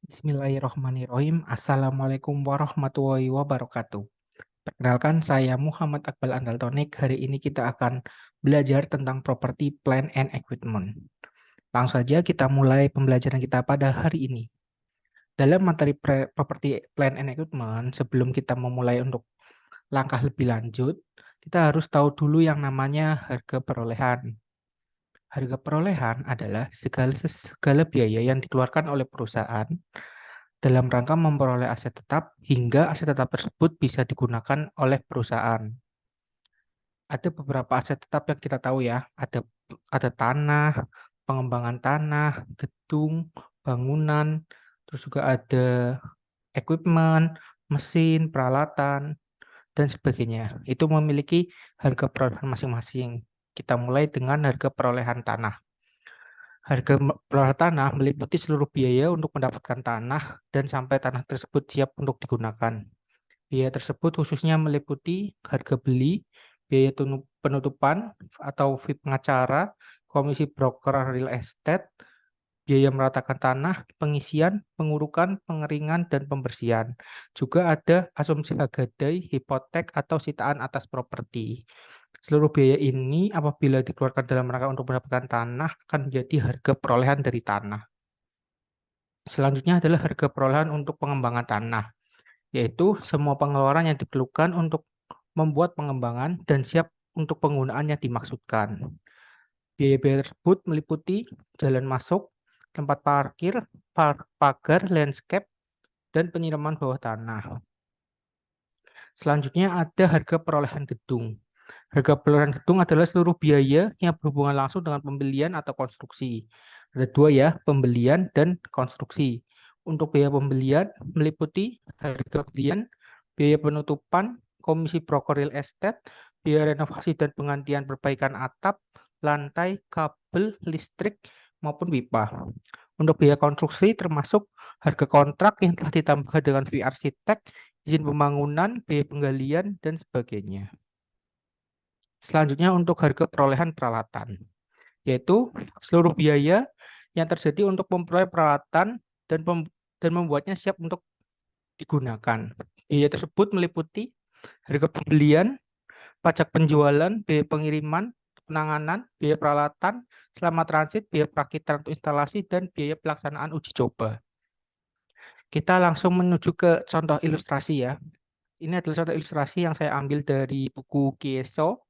Bismillahirrahmanirrahim. Assalamualaikum warahmatullahi wabarakatuh. Perkenalkan, saya Muhammad Akbal Andaltonik. Hari ini kita akan belajar tentang property, plant, and equipment. Langsung saja kita mulai pembelajaran kita pada hari ini. Dalam materi property, plant, and equipment, sebelum kita memulai untuk langkah lebih lanjut, kita harus tahu dulu yang namanya harga perolehan. Harga perolehan adalah segala biaya yang dikeluarkan oleh perusahaan dalam rangka memperoleh aset tetap hingga aset tetap tersebut bisa digunakan oleh perusahaan. Ada beberapa aset tetap yang kita tahu ya, ada tanah, pengembangan tanah, gedung, bangunan, terus juga ada equipment, mesin, peralatan, dan sebagainya. Itu memiliki harga perolehan masing-masing. Kita mulai dengan harga perolehan tanah. Harga perolehan tanah meliputi seluruh biaya untuk mendapatkan tanah dan sampai tanah tersebut siap untuk digunakan. Biaya tersebut khususnya meliputi harga beli, biaya penutupan atau fee pengacara, komisi broker real estate, biaya meratakan tanah, pengisian, pengurukan, pengeringan, dan pembersihan. Juga ada asumsi hagadai, hipotek, atau sitaan atas properti. Seluruh biaya ini apabila dikeluarkan dalam rangka untuk mendapatkan tanah akan menjadi harga perolehan dari tanah. Selanjutnya adalah harga perolehan untuk pengembangan tanah, yaitu semua pengeluaran yang diperlukan untuk membuat pengembangan dan siap untuk penggunaan yang dimaksudkan. Biaya-biaya tersebut meliputi jalan masuk, tempat parkir, pagar, landscape, dan penyiraman bawah tanah. Selanjutnya ada harga perolehan gedung. Harga perolehan gedung adalah seluruh biaya yang berhubungan langsung dengan pembelian atau konstruksi. Ada dua ya, pembelian dan konstruksi. Untuk biaya pembelian meliputi harga pembelian, biaya penutupan, komisi broker real estate, biaya renovasi dan penggantian perbaikan atap, lantai, kabel, listrik, maupun pipa. Untuk biaya konstruksi termasuk harga kontrak yang telah ditambahkan dengan fee arsitek, izin pembangunan, biaya penggalian, dan sebagainya. Selanjutnya untuk harga perolehan peralatan, yaitu seluruh biaya yang terjadi untuk memperoleh peralatan dan membuatnya siap untuk digunakan. Biaya tersebut meliputi harga pembelian, pajak penjualan, biaya pengiriman, penanganan, biaya peralatan, selama transit, biaya perakitan untuk instalasi, dan biaya pelaksanaan uji coba. Kita langsung menuju ke contoh ilustrasi ya. Ini adalah contoh ilustrasi yang saya ambil dari buku Kieso.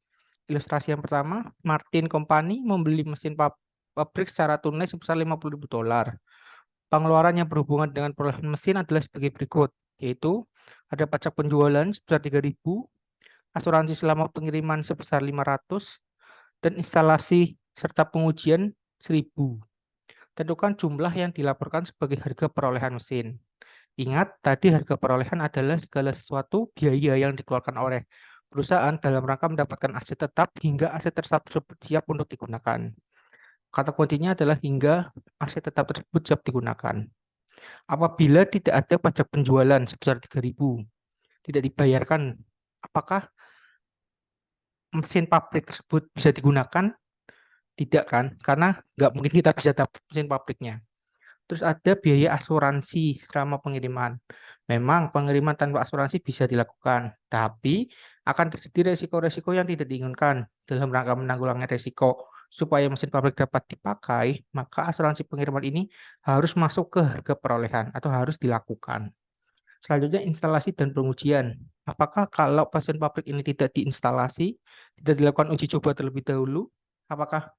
Ilustrasi yang pertama, Martin Company membeli mesin pabrik secara tunai sebesar $50.000. Pengeluaran yang berhubungan dengan perolehan mesin adalah sebagai berikut, yaitu ada pajak penjualan sebesar 3.000, asuransi selama pengiriman sebesar 500, dan instalasi serta pengujian 1.000. Tentukan jumlah yang dilaporkan sebagai harga perolehan mesin. Ingat, tadi harga perolehan adalah segala sesuatu biaya yang dikeluarkan oleh perusahaan dalam rangka mendapatkan aset tetap hingga aset tersebut siap untuk digunakan. Kata kuncinya adalah hingga aset tetap tersebut siap digunakan. Apabila tidak ada pajak penjualan sebesar 3.000, tidak dibayarkan, apakah mesin pabrik tersebut bisa digunakan? Tidak kan? Karena nggak mungkin kita bisa dapat mesin pabriknya. Terus ada biaya asuransi selama pengiriman. Memang pengiriman tanpa asuransi bisa dilakukan, tapi akan terjadi resiko-resiko yang tidak diinginkan. Dalam rangka menanggulangi resiko supaya mesin pabrik dapat dipakai, maka asuransi pengiriman ini harus masuk ke harga perolehan atau harus dilakukan. Selanjutnya instalasi dan pengujian. Apakah kalau mesin pabrik ini tidak diinstalasi, tidak dilakukan uji coba terlebih dahulu, apakah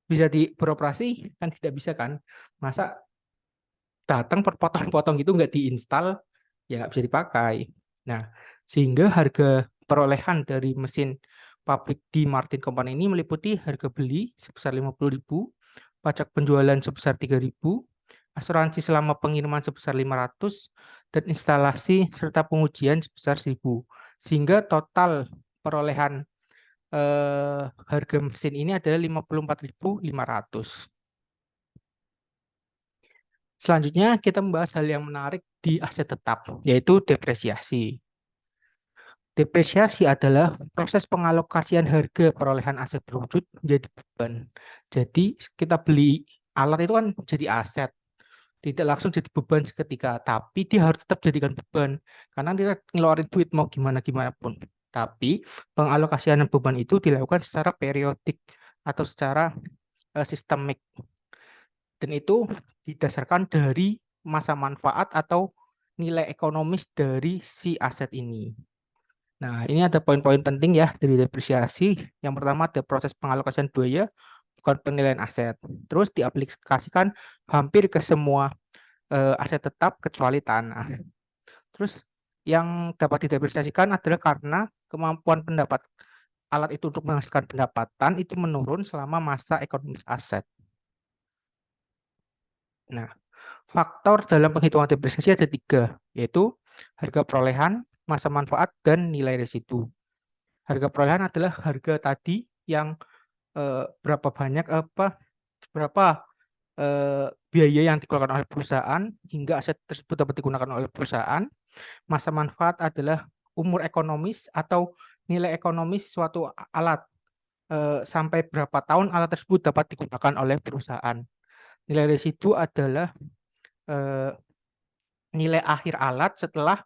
bisa beroperasi? Kan tidak bisa kan? Masa datang perpotong-potong gitu nggak diinstal, ya nggak bisa dipakai. Nah, sehingga harga perolehan dari mesin pabrik di Martin Company ini meliputi harga beli sebesar 50.000, pajak penjualan sebesar 3.000, asuransi selama pengiriman sebesar 500, dan instalasi serta pengujian sebesar 1.000. Sehingga total perolehan harga mesin ini adalah 54.500. Selanjutnya kita membahas hal yang menarik di aset tetap, yaitu depresiasi. Depresiasi adalah proses pengalokasian harga perolehan aset terwujud menjadi beban. Jadi kita beli alat itu kan jadi aset. Tidak langsung jadi beban seketika, tapi dia harus tetap jadikan beban karena dia ngeluarin duit mau gimana pun. Tapi pengalokasian beban itu dilakukan secara periodik atau secara sistemik, dan itu didasarkan dari masa manfaat atau nilai ekonomis dari si aset ini. Nah, ini ada poin-poin penting ya dari depresiasi. Yang pertama ada proses pengalokasian biaya, bukan penilaian aset. Terus diaplikasikan hampir ke semua aset tetap kecuali tanah. Terus yang dapat didepresiasikan adalah karena kemampuan pendapat alat itu untuk menghasilkan pendapatan itu menurun selama masa ekonomis aset. Nah, faktor dalam penghitungan depresiasi ada 3, yaitu harga perolehan, masa manfaat, dan nilai residu. Harga perolehan adalah harga tadi yang berapa banyak berapa biaya yang dikeluarkan oleh perusahaan hingga aset tersebut dapat digunakan oleh perusahaan. Masa manfaat adalah umur ekonomis atau nilai ekonomis suatu alat, sampai berapa tahun alat tersebut dapat digunakan oleh perusahaan. Nilai residu adalah nilai akhir alat setelah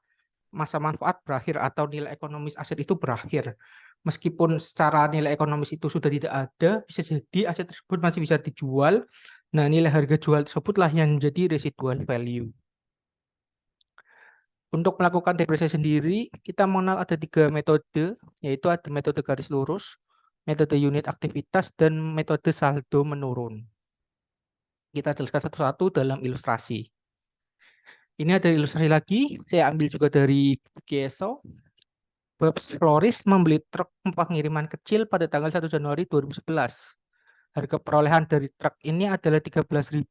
masa manfaat berakhir atau nilai ekonomis aset itu berakhir. Meskipun secara nilai ekonomis itu sudah tidak ada, bisa jadi aset tersebut masih bisa dijual. Nah, nilai harga jual tersebutlah yang menjadi residual value. Untuk melakukan depresiasi sendiri, kita mengenal ada 3 metode, yaitu ada metode garis lurus, metode unit aktivitas, dan metode saldo menurun. Kita jelaskan satu-satu dalam ilustrasi. Ini ada ilustrasi lagi, saya ambil juga dari GSO. Babs Floris membeli truk pengiriman kecil pada tanggal 1 Januari 2011. Harga perolehan dari truk ini adalah 13.000,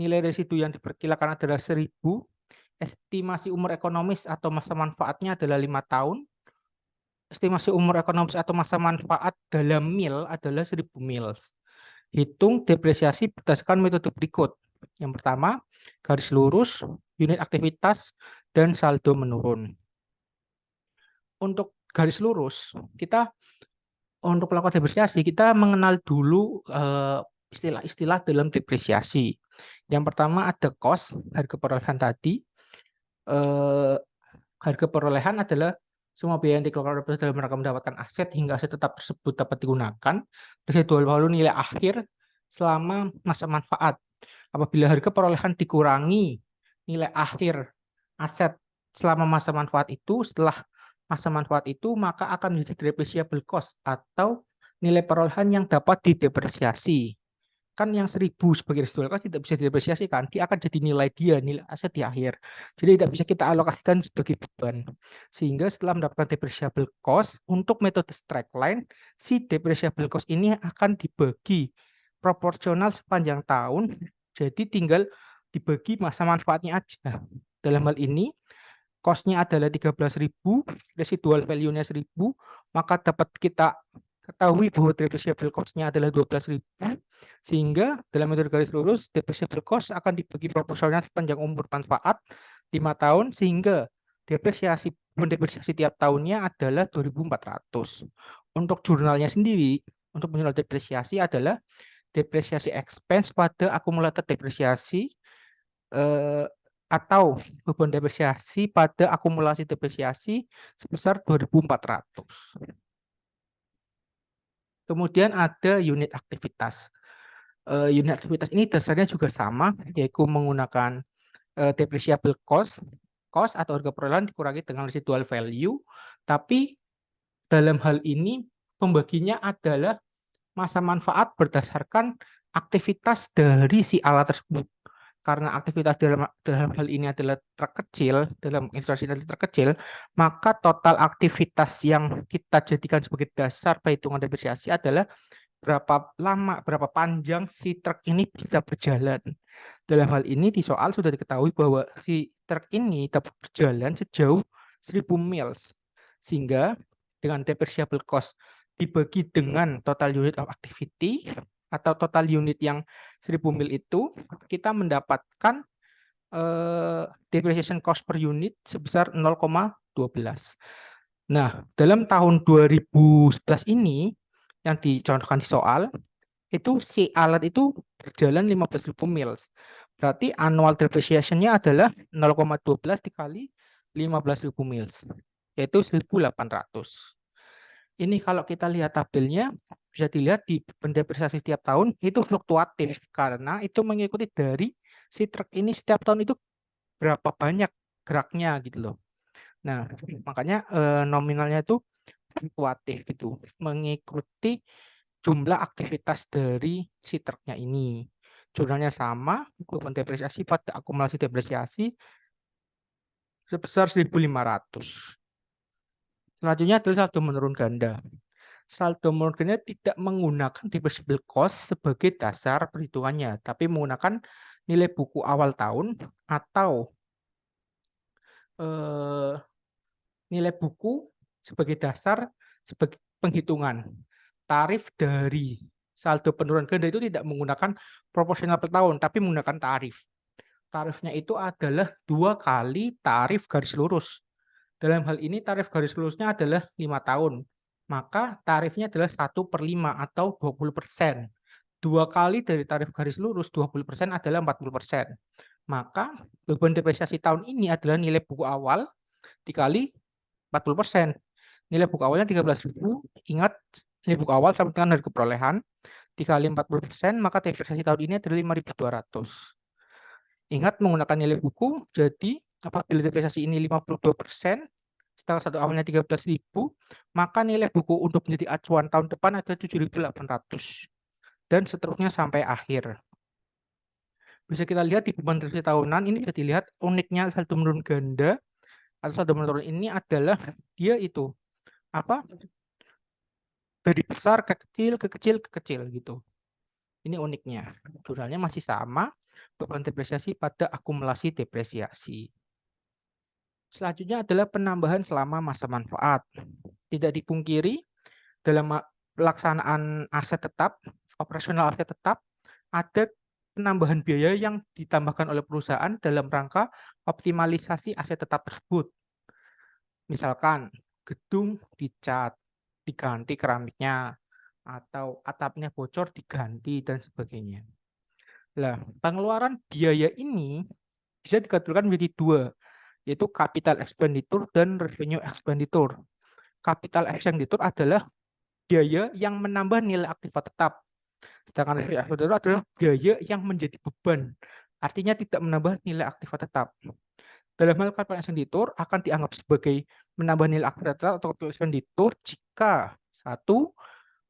nilai residu yang diperkirakan adalah 1.000, estimasi umur ekonomis atau masa manfaatnya adalah 5 tahun, estimasi umur ekonomis atau masa manfaat dalam mil adalah 1.000 mil. Hitung depresiasi berdasarkan metode berikut. Yang pertama, garis lurus, unit aktivitas, dan saldo menurun. Untuk garis lurus, kita untuk melakukan depresiasi, kita mengenal dulu istilah-istilah dalam depresiasi. Yang pertama ada cost, harga perolehan tadi. Harga perolehan adalah semua biaya yang dikeluarkan oleh perusahaan dalam rangka mendapatkan aset hingga aset tetap tersebut dapat digunakan. Residual value nilai akhir selama masa manfaat. Apabila harga perolehan dikurangi nilai akhir aset selama masa manfaat itu, setelah masa manfaat itu, maka akan menjadi depreciable cost atau nilai perolehan yang dapat didepresiasi. Kan yang 1.000 sebagai residual cost tidak bisa didepresiasikan, dia akan jadi nilai nilai aset di akhir. Jadi tidak bisa kita alokasikan sebagai beban. Sehingga setelah mendapatkan depreciable cost, untuk metode straight line, si depreciable cost ini akan dibagi proporsional sepanjang tahun, jadi tinggal dibagi masa manfaatnya aja. Dalam hal ini, cost-nya adalah 13.000, residual value-nya 1.000, maka dapat kita ketahui bahwa depreciable cost-nya adalah 12.000, sehingga dalam metode garis lurus, depreciable cost akan dibagi proporsional sepanjang umur manfaat 5 tahun, sehingga depresiasi tiap tahunnya adalah 2.400. Untuk jurnalnya sendiri, untuk jurnal depresiasi adalah depresiasi expense pada akumulator depresiasi atau beban depresiasi pada akumulasi depresiasi sebesar 2.400. Kemudian ada unit aktivitas. Unit aktivitas ini dasarnya juga sama, yaitu menggunakan depreciable cost atau harga perolehan dikurangi dengan residual value, tapi dalam hal ini pembaginya adalah masa manfaat berdasarkan aktivitas dari si alat tersebut. Karena aktivitas dalam hal ini adalah truk kecil, dalam ilustrasi tadi truk kecil, maka total aktivitas yang kita jadikan sebagai dasar perhitungan depresiasi adalah berapa lama, berapa panjang si truk ini bisa berjalan. Dalam hal ini di soal sudah diketahui bahwa si truk ini dapat berjalan sejauh 1.000 miles. Sehingga dengan depreciable cost dibagi dengan total unit of activity atau total unit yang 1.000 mil itu, kita mendapatkan depreciation cost per unit sebesar 0,12. Nah, dalam tahun 2011 ini, yang dicontohkan di soal, itu si alat itu berjalan 15.000 miles. Berarti annual depreciation-nya adalah 0,12 dikali 15.000 miles, yaitu 1.800. Ini kalau kita lihat tabelnya, bisa dilihat di beban depresiasi setiap tahun itu fluktuatif, karena itu mengikuti dari si truk ini setiap tahun itu berapa banyak geraknya gitu loh. Nah, makanya nominalnya itu fluktuatif gitu, mengikuti jumlah aktivitas dari si truknya ini. Jumlahnya sama, beban depresiasi pada akumulasi depresiasi sebesar 1.500. Selanjutnya adalah saldo menurun ganda. Saldo menurun ganda tidak menggunakan depreciable cost sebagai dasar perhitungannya, tapi menggunakan nilai buku awal tahun atau eh, nilai buku sebagai dasar sebagai penghitungan. Tarif dari saldo penurunan ganda itu tidak menggunakan proporsional per tahun, tapi menggunakan tarif. Tarifnya itu adalah 2 kali tarif garis lurus. Dalam hal ini tarif garis lurusnya adalah 5 tahun. Maka tarifnya adalah 1/5 atau 20%. 2 kali dari tarif garis lurus 20% adalah 40%. Maka beban depresiasi tahun ini adalah nilai buku awal dikali 40%. Nilai buku awalnya 13.000. Ingat, nilai buku awal sama dengan harga perolehan dikali 40%, maka depresiasi tahun ini adalah 5.200. Ingat menggunakan nilai buku, jadi apabila depresiasi ini 52%, setengah satu awalnya 13.000, maka nilai buku untuk menjadi acuan tahun depan adalah 7.800. Dan seterusnya sampai akhir. Bisa kita lihat di beban depresiasi tahunan, ini bisa dilihat uniknya saldo menurun ganda, atau saldo menurun ini adalah dia itu apa dari besar ke kecil ke kecil ke kecil gitu. Ini uniknya. Jurnalnya masih sama, beban depresiasi pada akumulasi depresiasi. Selanjutnya adalah penambahan selama masa manfaat. Tidak dipungkiri, dalam pelaksanaan aset tetap, operasional aset tetap, ada penambahan biaya yang ditambahkan oleh perusahaan dalam rangka optimalisasi aset tetap tersebut. Misalkan, gedung dicat, diganti keramiknya, atau atapnya bocor diganti, dan sebagainya. Nah, pengeluaran biaya ini bisa dikategorikan menjadi dua, yaitu capital expenditure dan revenue expenditure. Capital expenditure adalah biaya yang menambah nilai aktiva tetap. Sedangkan revenue expenditure adalah biaya yang menjadi beban. Artinya tidak menambah nilai aktiva tetap. Dalam hal capital expenditure akan dianggap sebagai menambah nilai aktiva tetap atau capital expenditure jika 1.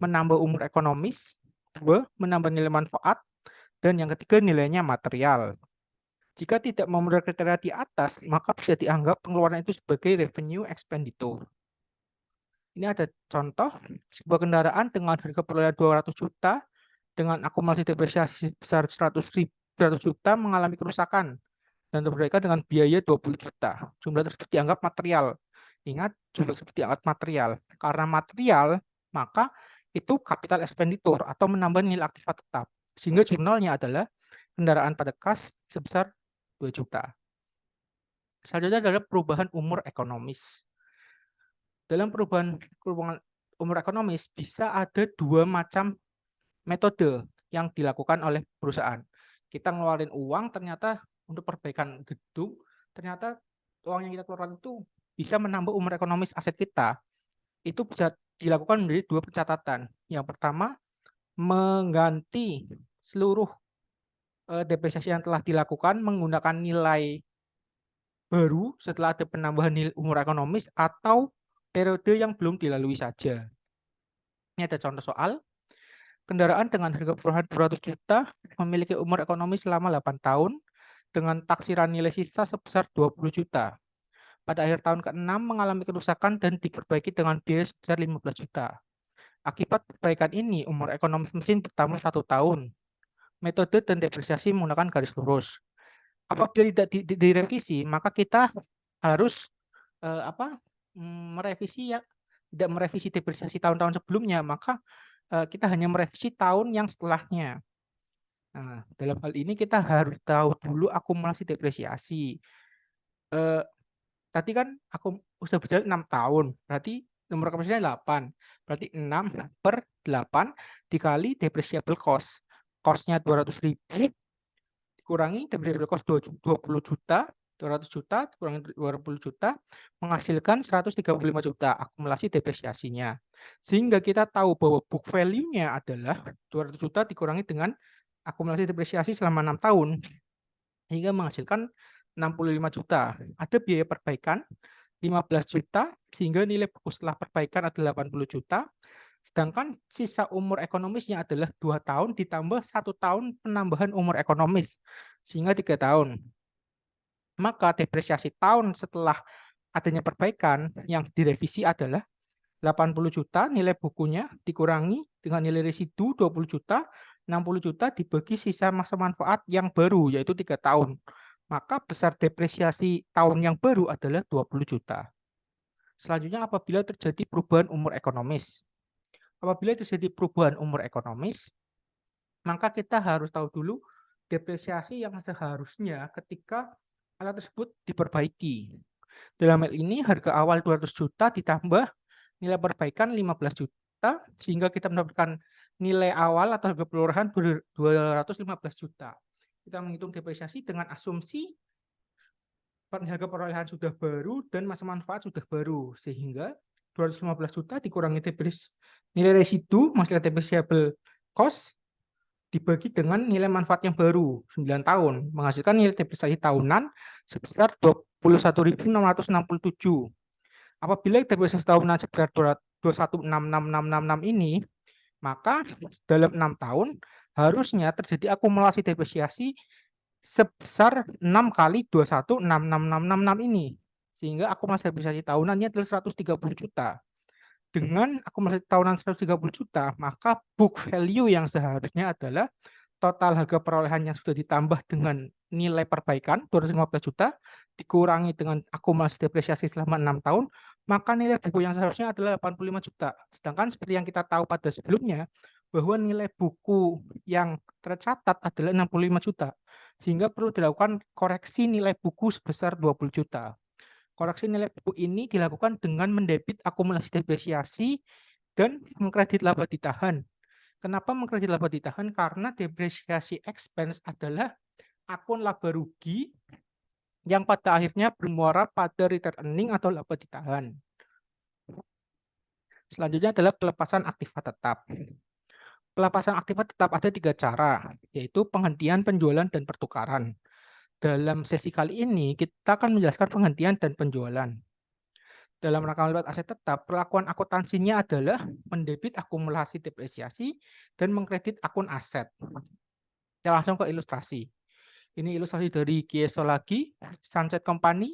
Menambah umur ekonomis, 2. Menambah nilai manfaat, dan yang ketiga nilainya material. Jika tidak memenuhi kriteria di atas, maka bisa dianggap pengeluaran itu sebagai revenue expenditure. Ini ada contoh, sebuah kendaraan dengan harga perolehan 200 juta dengan akumulasi depresiasi sebesar 100 juta mengalami kerusakan dan terperbaikan dengan biaya 20 juta. Jumlah tersebut dianggap material. Ingat, jumlah tersebut dianggap material. Karena material, maka itu capital expenditure atau menambah nilai aktiva tetap. Sehingga jurnalnya adalah kendaraan pada kas sebesar 2 juta. Selanjutnya adalah perubahan umur ekonomis. Dalam perubahan umur ekonomis bisa ada 2 macam metode yang dilakukan oleh perusahaan. Kita ngeluarin uang ternyata untuk perbaikan gedung, ternyata uang yang kita keluarkan itu bisa menambah umur ekonomis aset kita. Itu bisa dilakukan menjadi 2 pencatatan. Yang pertama, mengganti seluruh depresiasi yang telah dilakukan menggunakan nilai baru setelah ada penambahan nilai umur ekonomis atau periode yang belum dilalui saja. Ini ada contoh soal. Kendaraan dengan harga perusahaan 200 juta memiliki umur ekonomi selama 8 tahun dengan taksiran nilai sisa sebesar 20 juta. Pada akhir tahun ke-6 mengalami kerusakan dan diperbaiki dengan biaya sebesar 15 juta. Akibat perbaikan ini, umur ekonomi mesin bertambah 1 tahun. Metode dan depresiasi menggunakan garis lurus. Apabila tidak direvisi, maka kita harus merevisi ya, tidak merevisi depresiasi tahun-tahun sebelumnya, maka kita hanya merevisi tahun yang setelahnya. Nah, dalam hal ini kita harus tahu dulu akumulasi depresiasi. Tadi kan aku sudah berjalan 6 tahun, berarti nomor depresiasinya 8. Berarti 6/8 dikali depreciable cost. Cost-nya 200.000 dikurangi depreciable cost 20 juta, 200 juta dikurangi 20 juta menghasilkan 135 juta akumulasi depresiasinya. Sehingga kita tahu bahwa book value-nya adalah 200 juta dikurangi dengan akumulasi depresiasi selama 6 tahun sehingga menghasilkan 65 juta. Ada biaya perbaikan 15 juta sehingga nilai buku setelah perbaikan adalah 80 juta. Sedangkan sisa umur ekonomisnya adalah 2 tahun ditambah 1 tahun penambahan umur ekonomis sehingga 3 tahun. Maka depresiasi tahun setelah adanya perbaikan yang direvisi adalah 80 juta nilai bukunya dikurangi dengan nilai residu 20 juta, 60 juta dibagi sisa masa manfaat yang baru yaitu 3 tahun. Maka besar depresiasi tahun yang baru adalah 20 juta. Selanjutnya apabila terjadi perubahan umur ekonomis. Apabila terjadi perubahan umur ekonomis, maka kita harus tahu dulu depresiasi yang seharusnya ketika alat tersebut diperbaiki. Dalam hal ini harga awal 200 juta ditambah nilai perbaikan 15 juta sehingga kita mendapatkan nilai awal atau harga peluruhan 215 juta. Kita menghitung depresiasi dengan asumsi harga perolehan sudah baru dan masa manfaat sudah baru sehingga 215 juta dikurangi nilai residu menghasilkan depreciable cost dibagi dengan nilai manfaat yang baru 9 tahun menghasilkan nilai depresiasi tahunan sebesar 21.667. Apabila depresiasi tahunan sebesar 2166666 ini, maka dalam 6 tahun harusnya terjadi akumulasi depresiasi sebesar 6 kali 2166666 ini. Sehingga akumulasi depresiasi tahunannya adalah 130 juta. Dengan akumulasi tahunan 130 juta, maka book value yang seharusnya adalah total harga perolehan yang sudah ditambah dengan nilai perbaikan 215 juta dikurangi dengan akumulasi depresiasi selama 6 tahun, maka nilai buku yang seharusnya adalah 85 juta. Sedangkan seperti yang kita tahu pada sebelumnya, bahwa nilai buku yang tercatat adalah 65 juta. Sehingga perlu dilakukan koreksi nilai buku sebesar 20 juta. Koreksi nilai buku ini dilakukan dengan mendebit akumulasi depresiasi dan mengkredit laba ditahan. Kenapa mengkredit laba ditahan? Karena depresiasi expense adalah akun laba rugi yang pada akhirnya bermuara pada return earning atau laba ditahan. Selanjutnya adalah pelepasan aktiva tetap. Pelepasan aktiva tetap ada 3 cara, yaitu penghentian, penjualan, dan pertukaran. Dalam sesi kali ini, kita akan menjelaskan penghentian dan penjualan. Dalam rangka melihat aset tetap, perlakuan akuntansinya adalah mendebit akumulasi depresiasi dan mengkredit akun aset. Kita langsung ke ilustrasi. Ini ilustrasi dari Kieso lagi, Sunset Company,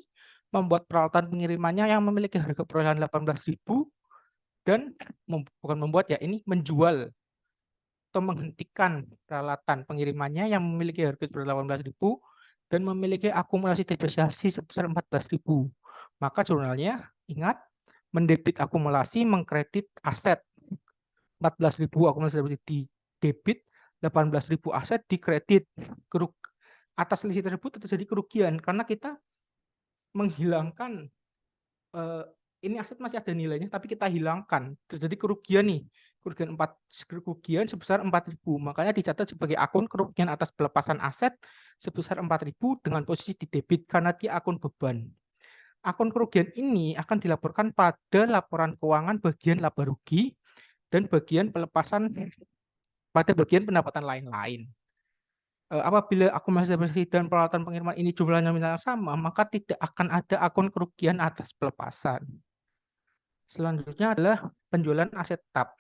membuat peralatan pengirimannya yang memiliki harga perolehan 18.000 dan ini menjual atau menghentikan peralatan pengirimannya yang memiliki harga 18.000 dan memiliki akumulasi depresiasi sebesar 14.000. Maka jurnalnya ingat mendebit akumulasi, mengkredit aset 14.000 akumulasi di debit, 18.000 aset dikredit. Atas selisih tersebut terjadi kerugian karena kita menghilangkan ini aset masih ada nilainya tapi kita hilangkan, terjadi kerugian nih, kerugian sebesar 4.000. Makanya dicatat sebagai akun kerugian atas pelepasan aset sebesar 4.000 dengan posisi di debit karena dia akun beban. Akun kerugian ini akan dilaporkan pada laporan keuangan bagian laba rugi dan bagian pelepasan pada bagian pendapatan lain-lain. Apabila akumulasi depresiasi dan peralatan pengiriman ini jumlahnya nominalnya sama, maka tidak akan ada akun kerugian atas pelepasan. Selanjutnya adalah penjualan aset tetap.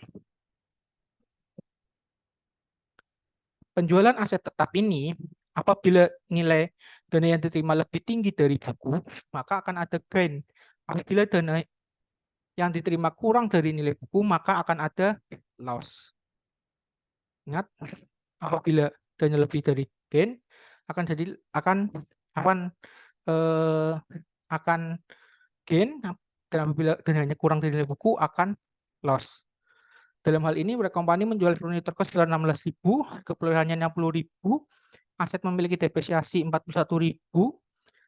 Penjualan aset tetap ini, apabila nilai dana yang diterima lebih tinggi dari buku, maka akan ada gain. Apabila dana yang diterima kurang dari nilai buku, maka akan ada loss. Ingat, apabila dana lebih dari gain, akan gain, dan apabila dananya kurang dari nilai buku akan loss. Dalam hal ini, company menjual furniture cost 16.000, keperolehannya 60.000, aset memiliki depresiasi 41.000,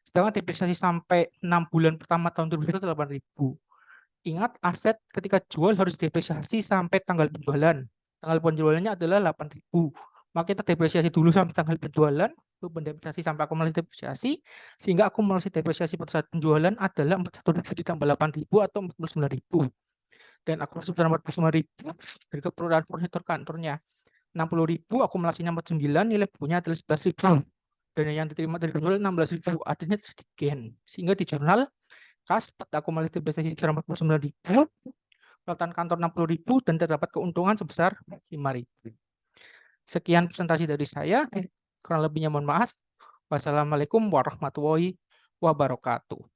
sedangkan depresiasi sampai 6 bulan pertama tahun 2021 8.000. Ingat, aset ketika jual harus depresiasi sampai tanggal penjualan. Tanggal penjualannya adalah 8.000. Maka kita depresiasi dulu sampai tanggal penjualan, depresiasi sampai akumulasi depresiasi, sehingga akumulasi depresiasi pada saat penjualan adalah 41.000 ditambah 8.000 atau 49.000. Dan akumulasi pada 49.000 dari keperluan furnitur kantornya 60.000, akumulasinya 49, nilai bukunya adalah 11.000. Dan yang diterima dari penjual 16.000, artinya di gain. Sehingga di jurnal kas akumulasi depresiasi 49.000, catatan kantor 60.000, dan terdapat keuntungan sebesar 5.000. Sekian presentasi dari saya. Kurang lebihnya mohon maaf. Wassalamualaikum warahmatullahi wabarakatuh.